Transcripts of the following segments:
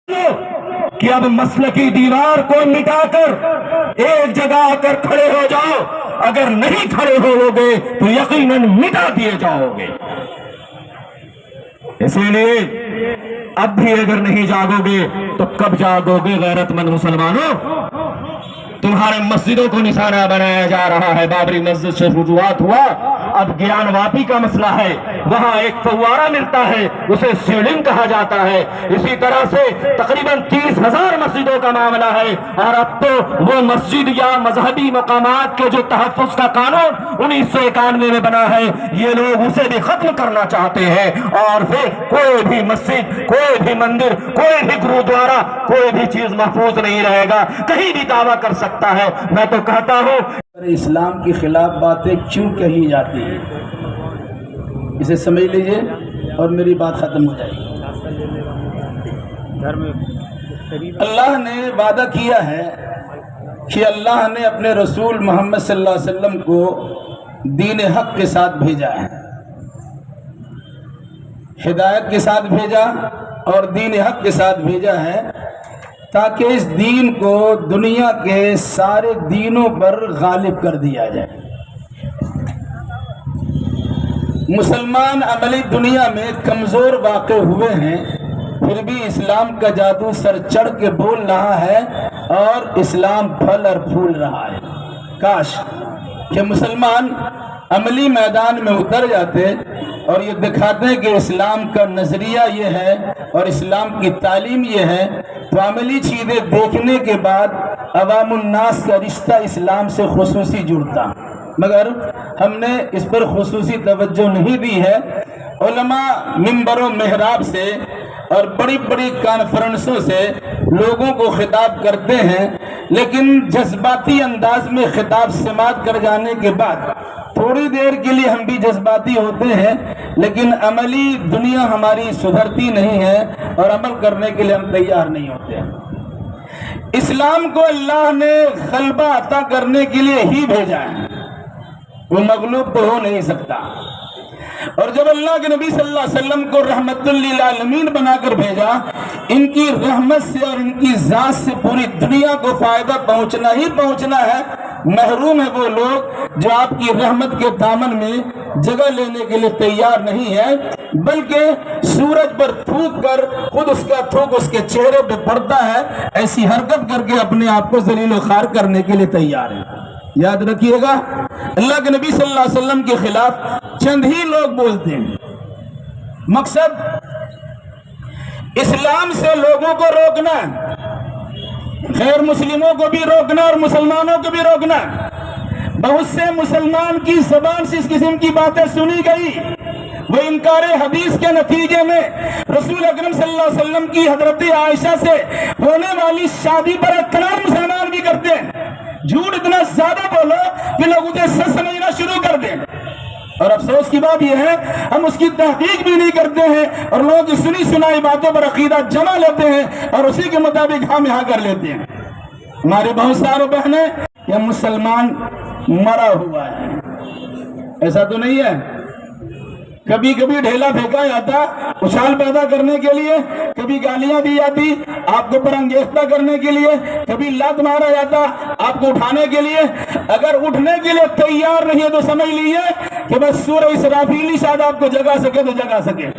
کہ اب مسلکی دیوار کو مٹا کر ایک جگہ آ کر کھڑے ہو جاؤ، اگر نہیں کھڑے ہو گے تو یقیناً مٹا دیے جاؤ گے۔ اسی لیے اب بھی اگر نہیں جاگو گے تو کب جاگو گے غیرت مند مسلمانوں؟ تمہارے مسجدوں کو نشانہ بنایا جا رہا ہے۔ بابری مسجد سے رجوعات ہوا، اب گیان واپی کا مسئلہ ہے، وہاں ایک فوارہ ملتا ہے، اسے سیلنگ کہا جاتا ہے۔ اسی طرح سے تقریباً 30,000 مسجدوں کا معاملہ ہے، اور اب تو وہ مسجد یا مذہبی مقامات کے جو تحفظ کا قانون 1991 میں بنا ہے، یہ لوگ اسے بھی ختم کرنا چاہتے ہیں، اور پھر کوئی بھی مسجد، کوئی بھی مندر، کوئی بھی گرودوارا، کوئی بھی چیز محفوظ نہیں رہے گا، کہیں بھی دعویٰ کر سکتا ہے۔ میں تو کہتا ہوں اسلام کے خلاف باتیں کیوں کہی جاتی ہیں، اسے سمجھ لیجئے اور میری بات ختم ہو جائے گی۔ اللہ نے وعدہ کیا ہے کہ اللہ نے اپنے رسول محمد صلی اللہ علیہ وسلم کو دین حق کے ساتھ بھیجا ہے، ہدایت کے ساتھ بھیجا اور دین حق کے ساتھ بھیجا ہے، تاکہ اس دین کو دنیا کے سارے دینوں پر غالب کر دیا جائے۔ مسلمان عملی دنیا میں کمزور واقع ہوئے ہیں، پھر بھی اسلام کا جادو سر چڑھ کے بول رہا ہے اور اسلام پھل اور پھول رہا ہے۔ کاش کہ مسلمان عملی میدان میں اتر جاتے اور یہ دکھاتے ہیں کہ اسلام کا نظریہ یہ ہے اور اسلام کی تعلیم یہ ہے، تو عملی چیزیں دیکھنے کے بعد عوام الناس کا رشتہ اسلام سے خصوصی جڑتا، مگر ہم نے اس پر خصوصی توجہ نہیں دی ہے۔ علماء منبر و محراب سے اور بڑی بڑی کانفرنسوں سے لوگوں کو خطاب کرتے ہیں، لیکن جذباتی انداز میں خطاب سماعت کر جانے کے بعد تھوڑی دیر کے لیے ہم بھی جذباتی ہوتے ہیں، لیکن عملی دنیا ہماری سدھرتی نہیں ہے اور عمل کرنے کے لیے ہم تیار نہیں ہوتے ہیں۔ اسلام کو اللہ نے غلبہ عطا کرنے کے لیے ہی بھیجا ہے، وہ مغلوب تو ہو نہیں سکتا۔ اور جب اللہ کے نبی صلی اللہ علیہ وسلم کو رحمت للعالمین بنا کر بھیجا، ان کی رحمت سے اور ان کی ذات سے پوری دنیا کو فائدہ پہنچنا ہی پہنچنا ہے۔ محروم ہے وہ لوگ جو آپ کی رحمت کے دامن میں جگہ لینے کے لیے تیار نہیں ہے، بلکہ سورج پر تھوک کر خود اس کا تھوک اس کے چہرے پہ پڑتا ہے، ایسی حرکت کر کے اپنے آپ کو ذلیل و خوار کرنے کے لیے تیار ہے۔ یاد رکھیے گا، اللہ کے نبی صلی اللہ علیہ وسلم کے خلاف چند ہی لوگ بولتے ہیں، مقصد اسلام سے لوگوں کو روکنا، غیر مسلموں کو بھی روکنا اور مسلمانوں کو بھی روکنا۔ بہت سے مسلمان کی زبان سے اس قسم کی باتیں سنی گئی، وہ انکار حدیث کے نتیجے میں رسول اکرم صلی اللہ علیہ وسلم کی حضرت عائشہ سے ہونے والی شادی پر اقرار مسلمان بھی کرتے ہیں۔ جھوٹ اتنا زیادہ بولو کہ لوگ اسے سچ سمجھنا شروع کر دیں، اور افسوس کی بات یہ ہے ہم اس کی تحقیق بھی نہیں کرتے ہیں، اور لوگ کی سنی سنائی باتوں پر عقیدہ جما لیتے ہیں اور اسی کے مطابق ہم یہاں کر لیتے ہیں۔ ہمارے بہت سارے بہنیں یہ مسلمان مرا ہوا ہے، ایسا تو نہیں ہے؟ کبھی کبھی ڈھیلا پھینکا جاتا اچھال پیدا کرنے کے لیے، کبھی گالیاں دی جاتی آپ کو برانگیختہ کرنے کے لیے، کبھی لات مارا جاتا آپ کو اٹھانے کے لیے۔ اگر اٹھنے کے لیے تیار نہیں ہے تو سمجھ لیجیے کہ بس سورہ اسرافیل شاید آپ کو جگا سکے تو جگا سکے۔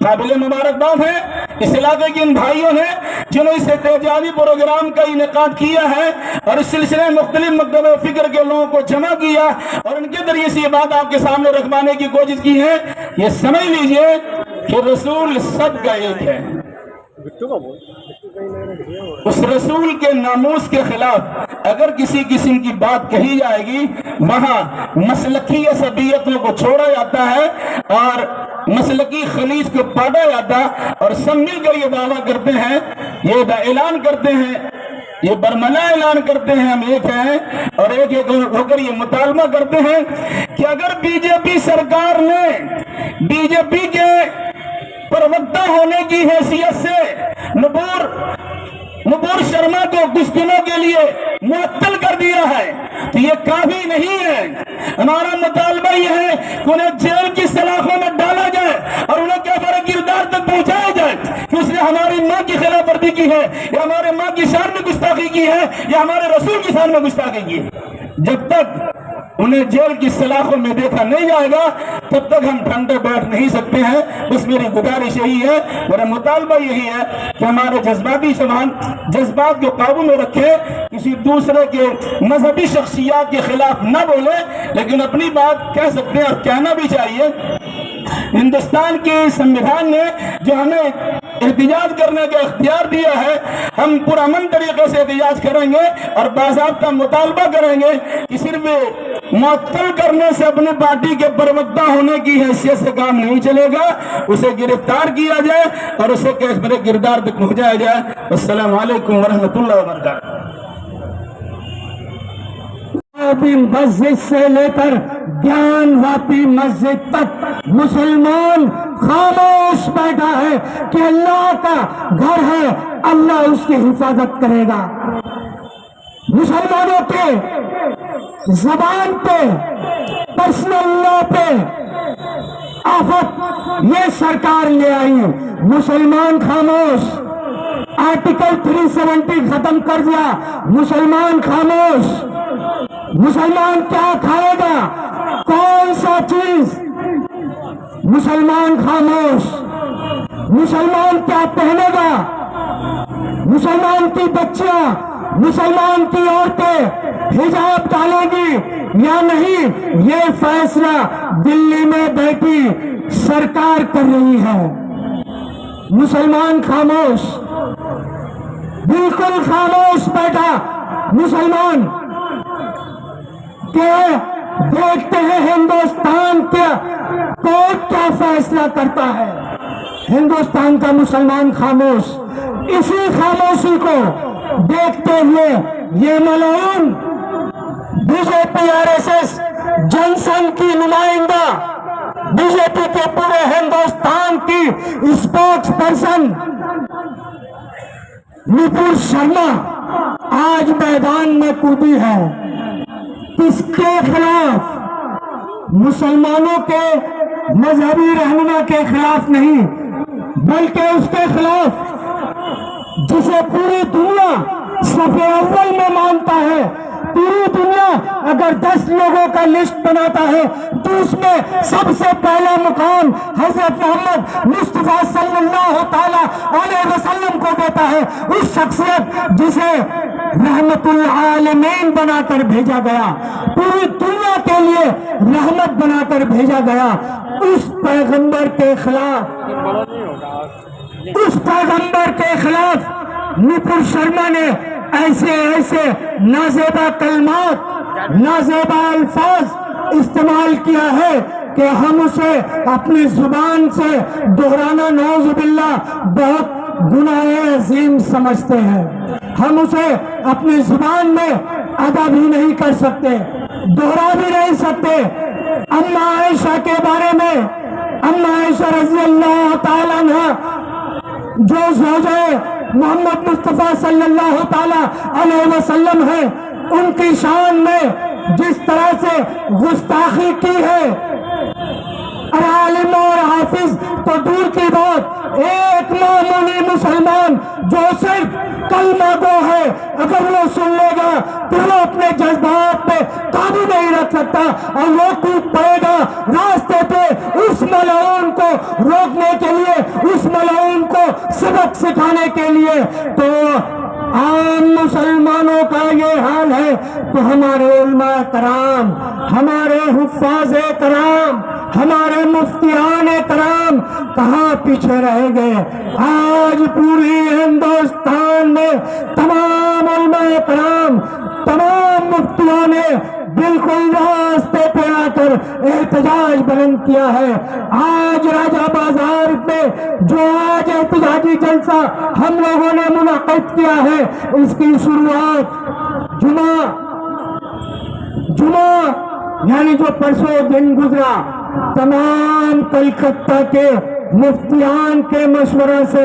قابل مبارکباد ہے اس علاقے کے ان بھائیوں نے جنہوں نے اس احتجاجی پروگرام کا انعقاد کیا ہے اور اس سلسلے میں مختلف مکتب فکر کے لوگوں کو جمع کیا اور ان کے ذریعے سے یہ بات آپ کے سامنے رکھوانے کی کوشش کی ہے۔ یہ سمجھ لیجئے کہ رسول سب کا ایک ہے، اس رسول کے ناموس کے خلاف اگر کسی قسم کی بات کہی جائے گی، وہاں مسلکی عصبیتوں کو چھوڑا جاتا ہے اور مسلکی خلیج کو پاٹا جاتا، اور سب مل کر یہ دعویٰ کرتے ہیں، یہ اعلان کرتے ہیں، یہ برملا اعلان کرتے ہیں ہم ایک ہیں، اور ایک ایک ہو کر یہ مطالبہ کرتے ہیں کہ اگر بی جے پی سرکار نے بی جے پی کے پروکتا ہونے کی حیثیت سے نپور شرما کو کچھ دنوں کے لیے معطل کر دیا ہے تو یہ کافی نہیں ہے۔ ہمارا مطالبہ یہ ہے کہ انہیں جیل کی سلاخوں میں ڈالا جائے اور انہیں کیفر کردار تک پہنچایا جائے کہ اس نے ہماری ماں ماں کی خلاف ورزی کی ہے، یا ہمارے ماں کی شان میں گستاخی کی ہے، یا ہمارے رسول کی شان میں گستاخی کی ہے، جب تک انہیں جیل کی سلاخوں میں دیکھا نہیں جائے گا تب تک ہم ٹھنڈے بیٹھ نہیں سکتے ہیں۔ بس میری گزارش یہی ہے، میرا مطالبہ یہی ہے کہ ہمارے جذباتی زبان جذبات کو قابو میں رکھے، کسی دوسرے کے مذہبی شخصیات کے خلاف نہ بولے، لیکن اپنی بات کہہ سکتے ہیں اور کہنا بھی چاہیے۔ ہندوستان کے سموِدھان نے جو ہمیں احتجاج کرنے کا اختیار دیا ہے، ہم پرامن طریقے سے احتجاج کریں گے اور باضابطہ مطالبہ کریں گے کہ صرف معطل کرنے سے اپنی پارٹی کے پروکتا ہونے کی حیثیت سے کام نہیں چلے گا، اسے گرفتار کیا جائے اور اسے کیسے کردار تک پہنچایا جائے۔ السلام علیکم ورحمۃ اللہ وبرکاتہ۔ مسجد سے لے کر گیان واپی مسجد تک مسلمان خاموش بیٹھا ہے کہ اللہ کا گھر ہے، اللہ اس کی حفاظت کرے گا۔ مسلمانوں کے زبان پہ پرسنل لا پہ آفت یہ سرکار لے آئی، مسلمان خاموش۔ آرٹیکل 370 ختم کر دیا، مسلمان خاموش۔ مسلمان کیا کھائے گا، کون سا چیز، مسلمان خاموش۔ مسلمان کیا پہنے گا، مسلمان کی بچیاں، مسلمان کی عورتیں حجاب ڈالیں گی یا نہیں، یہ فیصلہ دلی میں بیٹھی سرکار کر رہی ہے۔ مسلمان خاموش، بالکل خاموش بیٹھا مسلمان کہ دیکھتے ہیں ہندوستان کے کورٹ کیا فیصلہ کرتا ہے۔ ہندوستان کا مسلمان خاموش، اسی خاموشی کو دیکھتے ہوئے یہ ملعون B J P R S S جنسن کی نمائندہ، بی جے پی کے پورے ہندوستان کی اسپوکس پرسن نپور شرما آج میدان میں کودی ہے۔ اس کے خلاف، مسلمانوں کے مذہبی رہنما کے خلاف نہیں، بلکہ اس کے خلاف جسے پوری دنیا صف اول میں مانتا ہے۔ پوری دنیا اگر 10 لوگوں کا لسٹ بناتا ہے تو اس میں سب سے پہلا مقام حضرت محمد مصطفیٰ صلی اللہ تعالی علیہ وسلم کو دیتا ہے۔ اس شخصیت جسے رحمت العالمین بنا کر بھیجا گیا، پوری دنیا کے لیے رحمت بنا کر بھیجا گیا، اس پیغمبر کے خلاف نپور شرما نے ایسے نازیبا کلمات، نازیبا الفاظ استعمال کیا ہے کہ ہم اسے اپنی زبان سے دہرانا نعوذ باللہ بہت گناہ عظیم سمجھتے ہیں۔ ہم اسے اپنی زبان میں ادا بھی نہیں کر سکتے، دہرا بھی نہیں سکتے۔ اما عائشہ کے بارے میں، اما عائشہ رضی اللہ تعالیٰ عنہ جو زوجہ محمد مصطفیٰ صلی اللہ تعالی علیہ وسلم ہے، ان کی شان میں جس طرح سے گستاخی کی ہے، عالم اور حافظ تو دور کی بات، ایک معمولی مسلمان جو صرف کلمہ گو ہے، اگر وہ سن لے گا تو وہ اپنے جذبات پہ قابو نہیں رکھ سکتا اور وہ کود پڑے گا راستے پہ اس ملعون کو روکنے کے لیے، اس ملعون کو سبق سکھانے کے لیے۔ تو عام مسلمانوں کا یہ حال ہے تو ہمارے علماء کرام، ہمارے حفاظ کرام، ہمارے مفتیان کرام کہاں پیچھے رہ گئے؟ آج پوری ہندوستان میں تمام علماء کرام، تمام مفتیوں نے بالکل راستے پہ آ کر احتجاج بلند کیا ہے۔ آج راجہ بازار میں جو آج احتجاجی جلسہ ہم لوگوں نے منعقد کیا ہے، اس کی شروعات جمعہ یعنی جو پرسوں دن گزرا، تمام کلکتہ کے مفتیان کے مشورہ سے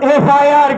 FIR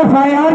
FIR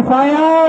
FIR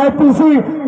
IPC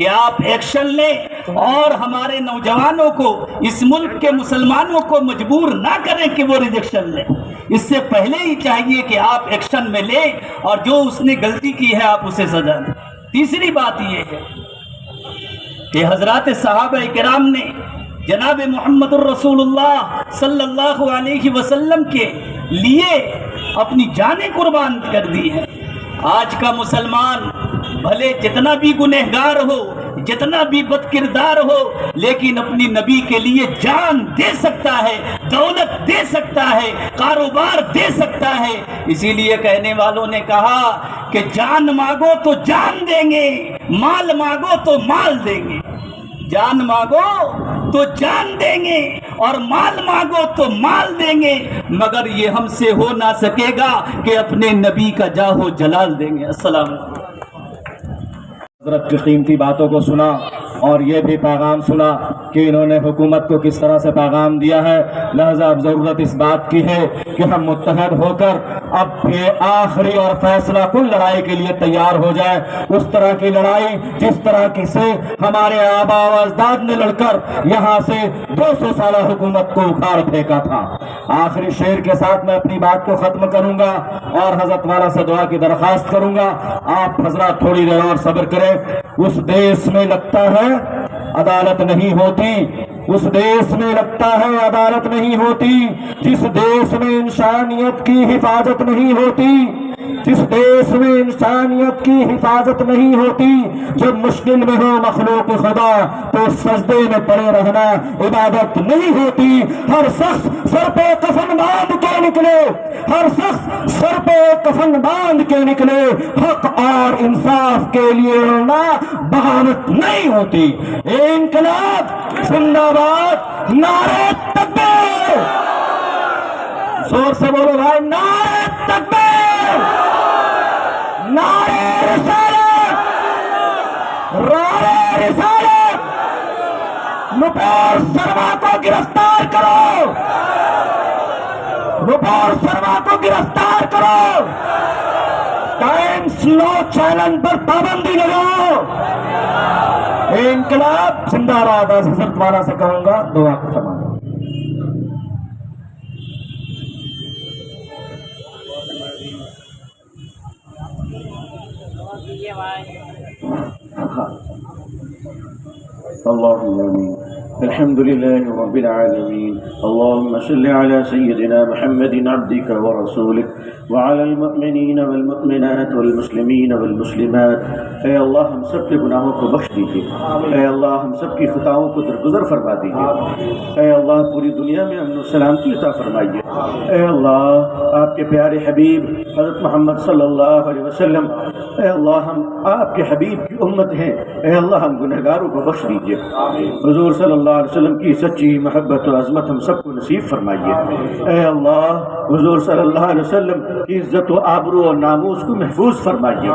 کہ آپ ایکشن لیں اور ہمارے نوجوانوں کو، اس ملک کے مسلمانوں کو مجبور نہ کریں کہ وہ ریجیکشن لیں۔ اس سے پہلے ہی چاہیے کہ آپ ایکشن میں لیں اور جو اس نے غلطی کی ہے آپ اسے سزا دیں۔ تیسری بات یہ ہے کہ حضرات صحابہ کرام نے جناب محمد الرسول اللہ صلی اللہ علیہ وسلم کے لیے اپنی جانیں قربان کر دی ہیں۔ آج کا مسلمان بھلے جتنا بھی گنہگار ہو، جتنا بھی بد کردار ہو، لیکن اپنی نبی کے لیے جان دے سکتا ہے، دولت دے سکتا ہے، کاروبار دے سکتا ہے۔ اسی لیے کہنے والوں نے کہا کہ جان مانگو تو جان دیں گے، مال مانگو تو مال دیں گے۔ جان مانگو تو جان دیں گے اور مال مانگو تو مال دیں گے، مگر یہ ہم سے ہو نہ سکے گا کہ اپنے نبی کا جاہ و جلال دیں گے۔ السلام علیکم۔ حضرت کی قیمتی باتوں کو سنا اور یہ بھی پیغام سنا کہ انہوں نے حکومت کو کس طرح سے پیغام دیا ہے، لہذا اب ضرورت اس بات کی ہے کہ ہم متحد ہو کر اب یہ آخری اور فیصلہ کن لڑائی کے لیے تیار ہو جائے۔ اس طرح کی لڑائی جس طرح کی سے ہمارے آباء و اجداد نے لڑ کر یہاں سے 200 سالہ حکومت کو اکھاڑ پھینکا تھا۔ آخری شعر کے ساتھ میں اپنی بات کو ختم کروں گا اور حضرت والا سے دعا کی درخواست کروں گا۔ آپ حضرات تھوڑی دیر اور صبر کریں۔ اس دیش میں لگتا ہے عدالت نہیں ہوتی، اس دیش میں لگتا ہے عدالت نہیں ہوتی، جس دیش میں انسانیت کی حفاظت نہیں ہوتی، جس دیش میں انسانیت کی حفاظت نہیں ہوتی۔ جب مشکل میں ہو مخلوق خدا تو سجدے میں پڑے رہنا عبادت نہیں ہوتی۔ ہر شخص سر پہ کفن باندھ کے نکلے، ہر شخص سر پہ کفن باندھ کے نکلے، حق اور انصاف کے لیے لڑنا بغاوت نہیں ہوتی۔ انقلاب زندہ باد، نعرہ تکبیر، زور سے بولو بھائی، نعرہ تکبیر، نعرہ رسالت، راہ رسالت۔ نپور سرما کو گرفتار کرو، نپور سرما کو گرفتار کرو، ٹائمز لو چینل پر پابندی لگاؤ۔ انقلاب زندہ باد۔ حضرت والا سے کہوں گا دعا کو سمجھو۔ اللهم آمين۔ الحمد لله رب العالمين، اللهم صل على سيدنا محمد عبدك ورسولك وعلى المؤمنين والمؤمنات والمسلمين والمسلمات۔ اے اللہ ہم سب کے گناہوں کو بخش دیجیے، اے اللہ ہم سب کی خطاؤں کو درگزر فرما دیجیے، اے اللہ پوری دنیا میں امن و سلامتی عطا فرمائیے۔ اے اللہ آپ کے پیارے حبیب حضرت محمد صلی اللہ علیہ وسلم، اے اللہ ہم آپ کے حبیب کی امت ہیں، اے اللہ ہم گنہگاروں کو بخش دیجیے۔ حضور صلی اللہ علیہ وسلم کی سچی محبت و عظمت ہم سب کو نصیب فرمائیے۔ اے اللہ حضور صلی اللہ علیہ وسلم کی عزت و آبرو اور ناموس کو محفوظ فرمائیے۔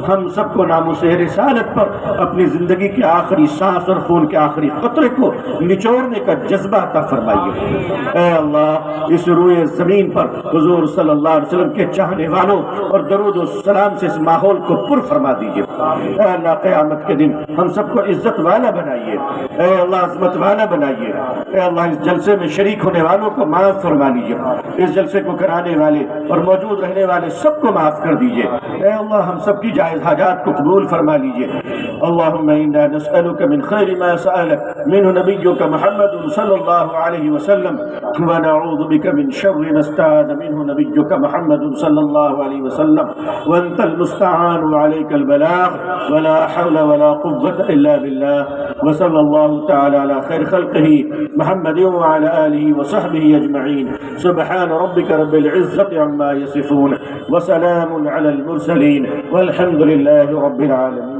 ہم سب کو ناموس رسالت پر اپنی زندگی کے آخری سانس اور خون کے آخری قطرے کو نچوڑنے کا جذبہ عطا فرمائیے۔ اے اللہ اس روئے زمین پر حضور صلی اللہ علیہ وسلم کے چاہنے والوں اور درود و سلام سے اس ماحول کو پر فرما دیجیے۔ اے اللہ قیامت کے دن ہم سب کو عزت والا بنائیے، اے اللہ عظمت والا بنائیے۔ اے اللہ اس جلسے میں شریک ہونے والوں کو معاف فرما لیجیے، اس جلسے کو کرانے والے اور موجود رہنے والے سب کو معاف کر دیجیے۔ اے اللہ ہم سب کی جائز حاجات کو قبول فرما لیجیے۔ اللہم انا نسألک من خیر ما سألک منہ نبیک محمد صلی اللہ علیہ وسلم ونعوذ بک من شر ما استعاذ منہ نبیک محمد صلی اللہ علیہ وسلم وانت المستعان وعلیک البلاغ ولا حول ولا قوة الا باللہ وصلی اللہ تعالی علی خیر خلقہ محمد وعلى آلہ وصحبہ اجمعین سبحان ربک رب العزة عما يصفون وسلام علی المرسلین والحمد للہ رب العالمین۔